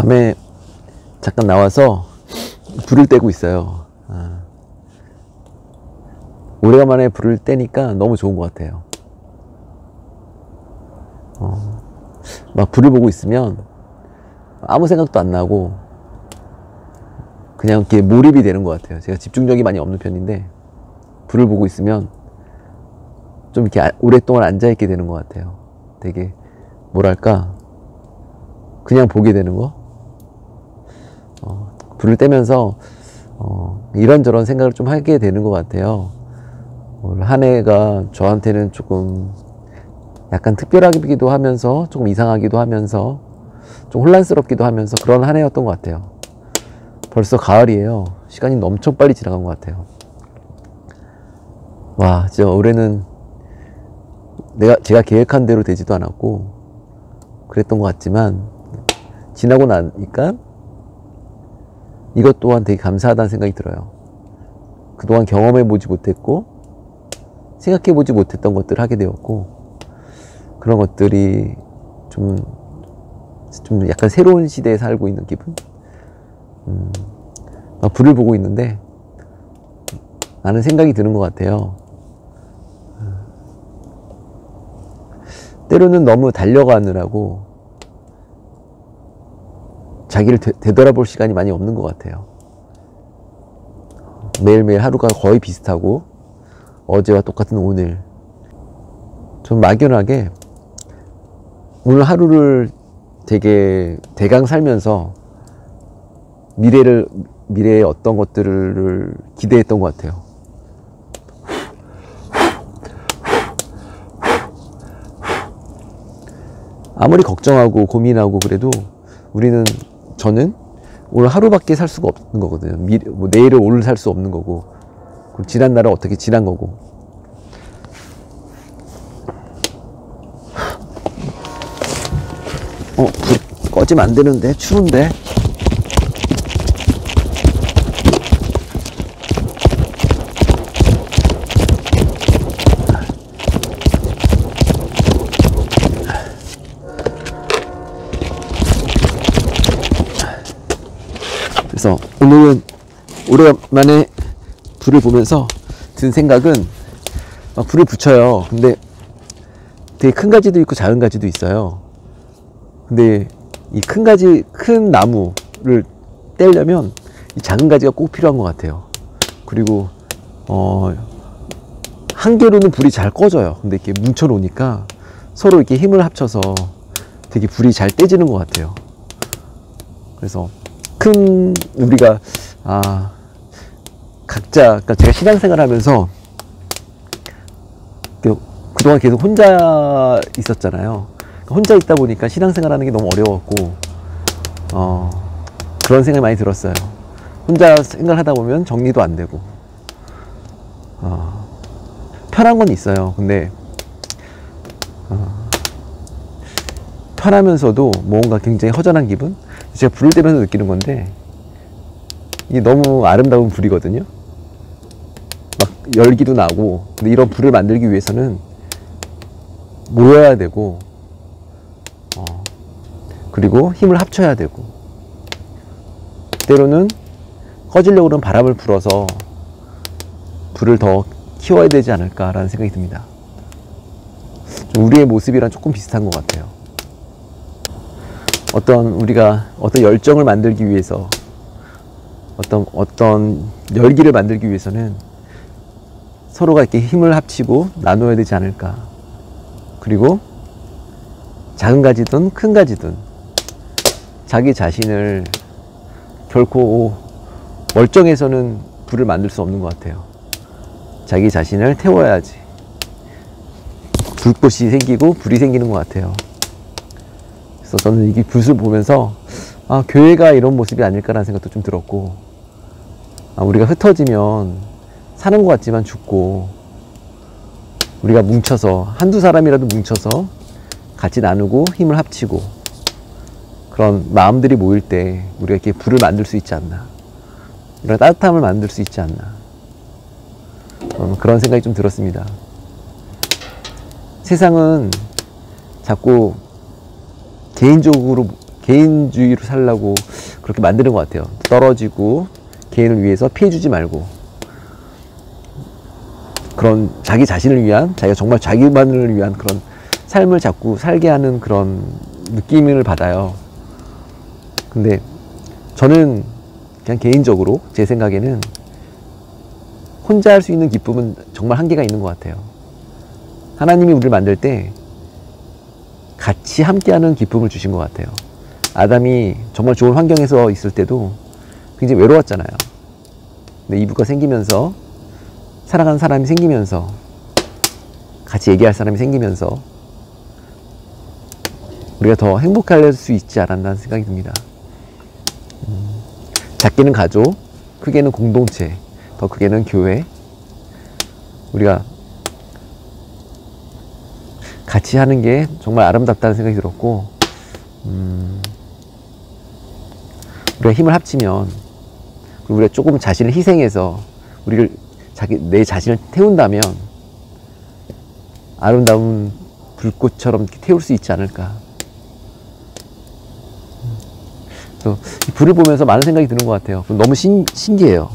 밤에 잠깐 나와서 불을 떼고 있어요. 오래간만에 불을 떼니까 너무 좋은 것 같아요. 막 불을 보고 있으면 아무 생각도 안 나고 그냥 이렇게 몰입이 되는 것 같아요. 제가 집중력이 많이 없는 편인데 불을 보고 있으면 좀 이렇게 오랫동안 앉아있게 되는 것 같아요. 되게 뭐랄까 그냥 보게 되는 거. 불을 떼면서 이런저런 생각을 좀 하게 되는 것 같아요. 올 한 해가 저한테는 조금 약간 특별하기도 하면서 조금 이상하기도 하면서 좀 혼란스럽기도 하면서 그런 한 해였던 것 같아요. 벌써 가을이에요. 시간이 엄청 빨리 지나간 것 같아요. 와, 진짜 올해는 제가 계획한 대로 되지도 않았고 그랬던 것 같지만 지나고 나니까 이것 또한 되게 감사하다는 생각이 들어요. 그동안 경험해보지 못했고 생각해보지 못했던 것들을 하게 되었고 그런 것들이 좀 약간 새로운 시대에 살고 있는 기분? 불을 보고 있는데 많은 생각이 드는 것 같아요. 때로는 너무 달려가느라고 자기를 되돌아볼 시간이 많이 없는 것 같아요. 매일매일 하루가 거의 비슷하고 어제와 똑같은 오늘. 좀 막연하게 오늘 하루를 되게 대강 살면서 미래의 어떤 것들을 기대했던 것 같아요. 아무리 걱정하고 고민하고 그래도 저는 오늘 하루밖에 살 수가 없는 거거든요. 내일을 오늘 살 수 없는 거고, 그럼 지난 날은 어떻게 지난 거고. 불 꺼지면 안 되는데, 추운데. 그래서 오늘은 오랜만에 불을 보면서 든 생각은 막 불을 붙여요. 근데 되게 큰 가지도 있고 작은 가지도 있어요. 근데 이 큰 나무를 떼려면 이 작은 가지가 꼭 필요한 것 같아요. 그리고 한 개로는 불이 잘 꺼져요. 근데 이렇게 뭉쳐 놓으니까 서로 이렇게 힘을 합쳐서 되게 불이 잘 떼지는 것 같아요. 그래서 우리가 각자, 그러니까 제가 신앙생활 하면서 그동안 계속 혼자 있었잖아요. 혼자 있다 보니까 신앙생활 하는 게 너무 어려웠고 그런 생각이 많이 들었어요. 혼자 생각을 하다 보면 정리도 안 되고 편한 건 있어요. 근데 편하면서도 뭔가 굉장히 허전한 기분? 제가 불을 떼면서 느끼는 건데 이게 너무 아름다운 불이거든요. 막 열기도 나고. 근데 이런 불을 만들기 위해서는 모여야 되고 그리고 힘을 합쳐야 되고 때로는 꺼지려고 하는 바람을 불어서 불을 더 키워야 되지 않을까라는 생각이 듭니다. 좀 우리의 모습이랑 조금 비슷한 것 같아요. 우리가 어떤 열정을 만들기 위해서 어떤 열기를 만들기 위해서는 서로가 이렇게 힘을 합치고 나눠야 되지 않을까. 그리고 작은 가지든 큰 가지든 자기 자신을 결코 멀쩡해서는 불을 만들 수 없는 것 같아요. 자기 자신을 태워야지 불꽃이 생기고 불이 생기는 것 같아요. 그래서 저는 이 불을 보면서 교회가 이런 모습이 아닐까라는 생각도 좀 들었고, 우리가 흩어지면 사는 것 같지만 죽고, 우리가 뭉쳐서 한두 사람이라도 뭉쳐서 같이 나누고 힘을 합치고 그런 마음들이 모일 때 우리가 이렇게 불을 만들 수 있지 않나, 이런 따뜻함을 만들 수 있지 않나, 그런 생각이 좀 들었습니다. 세상은 자꾸 개인적으로 개인주의로 살려고 그렇게 만드는 것 같아요. 떨어지고 개인을 위해서 피해주지 말고 그런 자기 자신을 위한, 자기가 정말 자기만을 위한 그런 삶을 자꾸 살게 하는 그런 느낌을 받아요. 근데 저는 그냥 개인적으로 제 생각에는 혼자 할 수 있는 기쁨은 정말 한계가 있는 것 같아요. 하나님이 우리를 만들 때 같이 함께하는 기쁨을 주신 것 같아요. 아담이 정말 좋은 환경에서 있을 때도 굉장히 외로웠잖아요. 근데 이브가 생기면서, 사랑하는 사람이 생기면서, 같이 얘기할 사람이 생기면서 우리가 더 행복할 수 있지 않았나 생각이 듭니다. 작게는 가족, 크게는 공동체, 더 크게는 교회. 우리가 같이 하는 게 정말 아름답다는 생각이 들었고, 우리가 힘을 합치면, 그리고 우리가 조금 자신을 희생해서 내 자신을 태운다면 아름다운 불꽃처럼 태울 수 있지 않을까. 그래서 이 불을 보면서 많은 생각이 드는 것 같아요. 너무 신기해요.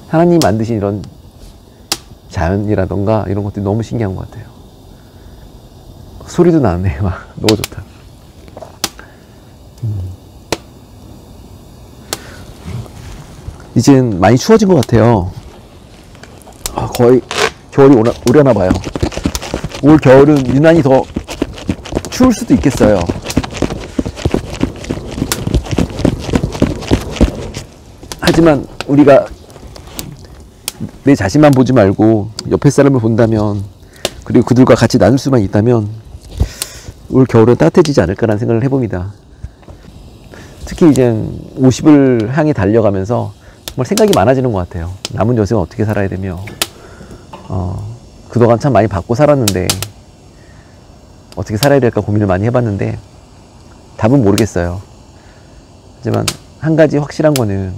하나님이 만드신 이런 자연이라던가 이런 것들이 너무 신기한 것 같아요. 소리도 나네. 와, 너무 좋다. 이젠 많이 추워진 것 같아요. 거의 겨울이 오려나 봐요. 올 겨울은 유난히 더 추울 수도 있겠어요. 하지만 우리가 내 자신만 보지 말고 옆에 사람을 본다면, 그리고 그들과 같이 나눌 수만 있다면 올 겨울은 따뜻해지지 않을까라는 생각을 해봅니다. 특히 이제 50을 향해 달려가면서 정말 생각이 많아지는 것 같아요. 남은 여생은 어떻게 살아야 되며, 그동안 참 많이 받고 살았는데 어떻게 살아야 될까 고민을 많이 해봤는데 답은 모르겠어요. 하지만 한 가지 확실한 거는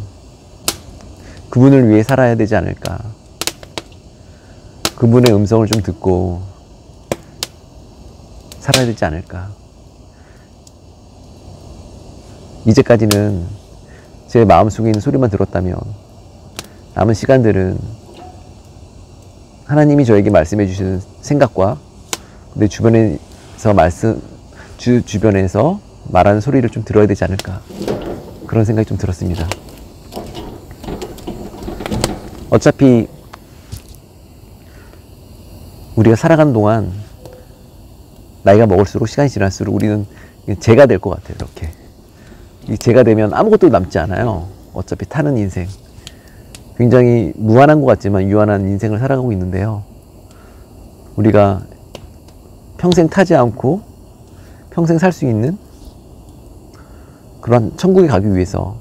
그분을 위해 살아야 되지 않을까. 그분의 음성을 좀 듣고 살아야 되지 않을까. 이제까지는 제 마음속에 있는 소리만 들었다면 남은 시간들은 하나님이 저에게 말씀해 주시는 생각과 내 주변에서 말하는 소리를 좀 들어야 되지 않을까, 그런 생각이 좀 들었습니다. 어차피 우리가 살아가는 동안 나이가 먹을수록, 시간이 지날수록 우리는 재가 될 것 같아요. 이렇게 이 재가 되면 아무것도 남지 않아요. 어차피 타는 인생, 굉장히 무한한 것 같지만 유한한 인생을 살아가고 있는데요. 우리가 평생 타지 않고 평생 살 수 있는 그런 천국에 가기 위해서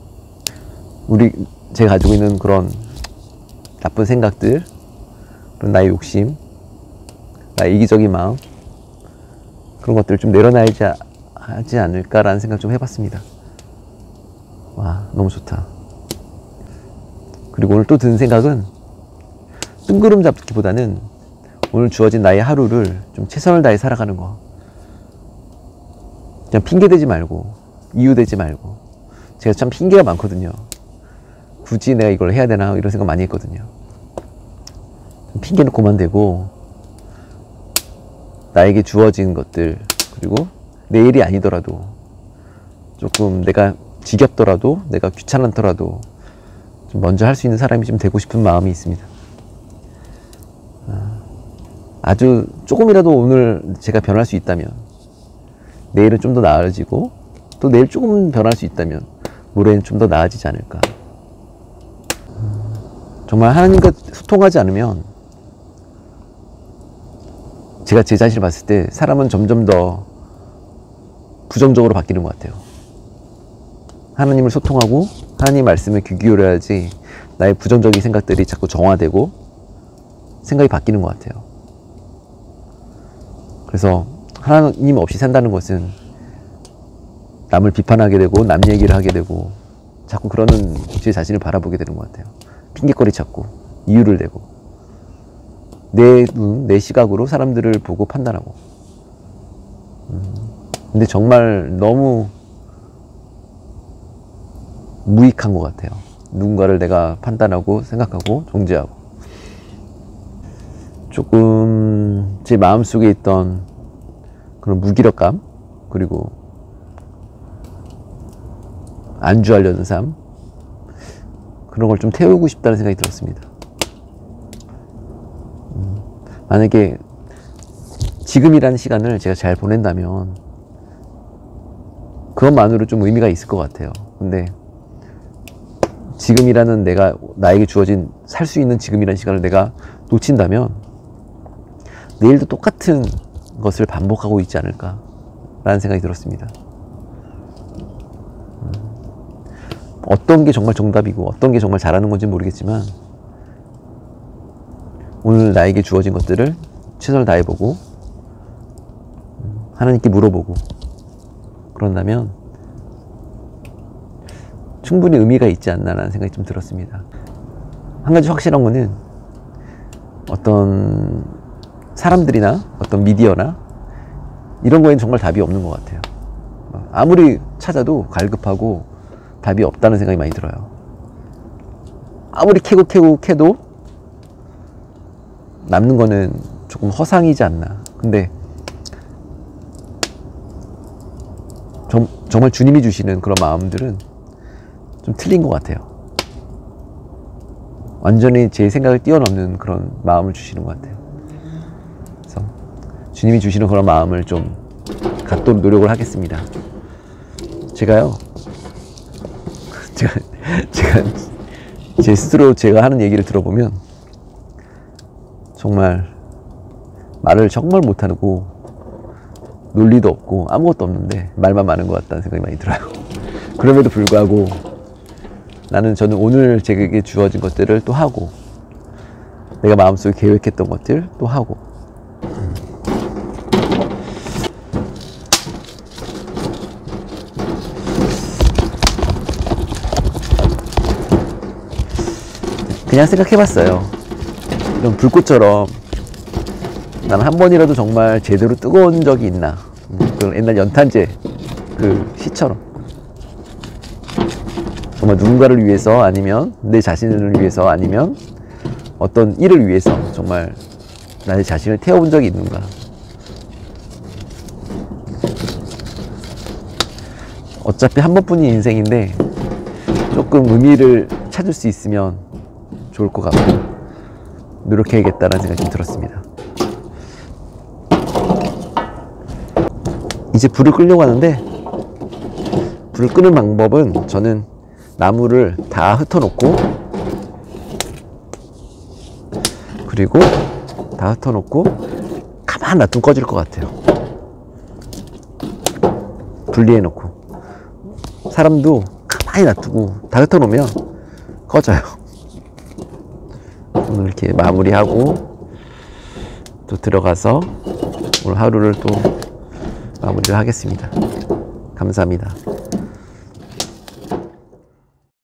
제가 가지고 있는 그런 나쁜 생각들, 그런 나의 욕심, 나의 이기적인 마음, 그런 것들을 좀 내려놔야지 하지 않을까라는 생각 좀 해봤습니다. 와, 너무 좋다. 그리고 오늘 또 든 생각은 뜬구름 잡기보다는 오늘 주어진 나의 하루를 좀 최선을 다해 살아가는 거. 그냥 핑계대지 말고, 이유대지 말고. 제가 참 핑계가 많거든요. 굳이 내가 이걸 해야 되나 이런 생각 많이 했거든요. 핑계는 그만대고 나에게 주어진 것들, 그리고 내일이 아니더라도 조금 내가 지겹더라도, 내가 귀찮더라도 좀 먼저 할 수 있는 사람이 좀 되고 싶은 마음이 있습니다. 아주 조금이라도 오늘 제가 변할 수 있다면 내일은 좀 더 나아지고, 또 내일 조금 변할 수 있다면 모레는 좀 더 나아지지 않을까. 정말 하나님과 소통하지 않으면, 제가 제 자신을 봤을 때 사람은 점점 더 부정적으로 바뀌는 것 같아요. 하나님을 소통하고 하나님 말씀에 귀 기울여야지 나의 부정적인 생각들이 자꾸 정화되고 생각이 바뀌는 것 같아요. 그래서 하나님 없이 산다는 것은 남을 비판하게 되고 남 얘기를 하게 되고 자꾸 그러는 제 자신을 바라보게 되는 것 같아요. 핑계거리 찾고 이유를 대고 내 눈, 내 시각으로 사람들을 보고 판단하고. 근데 정말 너무 무익한 것 같아요. 누군가를 내가 판단하고 생각하고 정죄하고. 조금 제 마음속에 있던 그런 무기력감, 그리고 안주하려는 삶, 그런 걸 좀 태우고 싶다는 생각이 들었습니다. 만약에 지금이라는 시간을 제가 잘 보낸다면 그것만으로 좀 의미가 있을 것 같아요. 근데 지금이라는 나에게 주어진 살 수 있는 지금이라는 시간을 내가 놓친다면 내일도 똑같은 것을 반복하고 있지 않을까 라는 생각이 들었습니다. 어떤 게 정말 정답이고 어떤 게 정말 잘하는 건지 모르겠지만 오늘 나에게 주어진 것들을 최선을 다해보고 하나님께 물어보고 그런다면 충분히 의미가 있지 않나라는 생각이 좀 들었습니다. 한 가지 확실한 거는 어떤 사람들이나 어떤 미디어나 이런 거에는 정말 답이 없는 것 같아요. 아무리 찾아도 갈급하고 답이 없다는 생각이 많이 들어요. 아무리 캐도 남는 거는 조금 허상이지 않나. 근데 정말 주님이 주시는 그런 마음들은 좀 틀린 것 같아요. 완전히 제 생각을 뛰어넘는 그런 마음을 주시는 것 같아요. 그래서 주님이 주시는 그런 마음을 좀 갖도록 노력을 하겠습니다. 제가 제 스스로 제가 하는 얘기를 들어보면 정말 말을 정말 못하고 논리도 없고 아무것도 없는데 말만 많은 것 같다는 생각이 많이 들어요. 그럼에도 불구하고 저는 오늘 제게 주어진 것들을 또 하고 내가 마음속에 계획했던 것들 또 하고 그냥 생각해봤어요. 이런 불꽃처럼 난 한 번이라도 정말 제대로 뜨거운 적이 있나. 그런 옛날 연탄재 그 시처럼 정말 누군가를 위해서 아니면 내 자신을 위해서 아니면 어떤 일을 위해서 정말 나의 자신을 태워본 적이 있는가. 어차피 한 번뿐인 인생인데 조금 의미를 찾을 수 있으면 좋을 것 같고 노력해야겠다라는 생각이 좀 들었습니다. 이제 불을 끄려고 하는데 불을 끄는 방법은 저는 나무를 다 흩어놓고 그리고 다 흩어놓고 가만 놔두면 꺼질 것 같아요. 분리해놓고 사람도 가만히 놔두고 다 흩어놓으면 꺼져요. 오늘 이렇게 마무리하고 또 들어가서 오늘 하루를 또 마무리를 하겠습니다. 감사합니다.